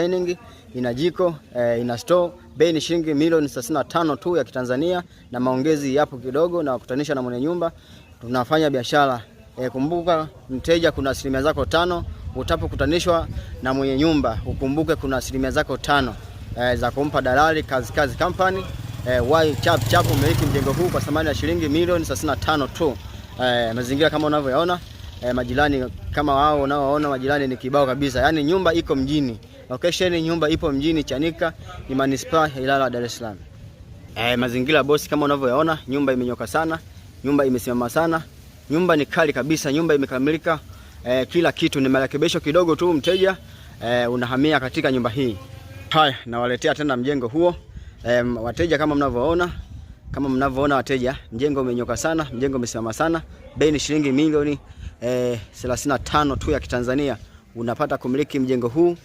dining, ina jiko, ina store. Bei ni shilingi milioni 35 tu ya Kitanzania, na maongezi yapo kidogo na kukutanisha na mwenye nyumba. Tunafanya biashara. Kumbuka mteja, kuna asilimia zako 5 utapokutanishwa na mwenye nyumba. Ukumbuke kuna asilimia zako 5 za kumpa dalali kazi company. Wai chap umiliki mjengo huu kwa thamani ya shilingi milioni 35 tu. Mazingira kama unavyoyaona, majirani kama wao unaoona, majirani ni kibao kabisa. Yaani nyumba iko mjini. Location nyumba ipo mjini Chanika, ni manispaa ya Ilala, Dar es Salaam. Mazingira bosi kama unavyoyaona, nyumba imenyoka sana, nyumba imesimama sana. Nyumba ni kali kabisa, nyumba imekamilika. Kila kitu ni marekebisho kidogo tu, mteja unahamia katika nyumba hii. Haya, nawaletea tena mjengo huo. Wateja kama mnavyoona wateja, mjengo umenyoka sana, mjengo umesimama sana. Bei ni shilingi milioni 35 tu ya Kitanzania. Unapata kumiliki mjengo huu.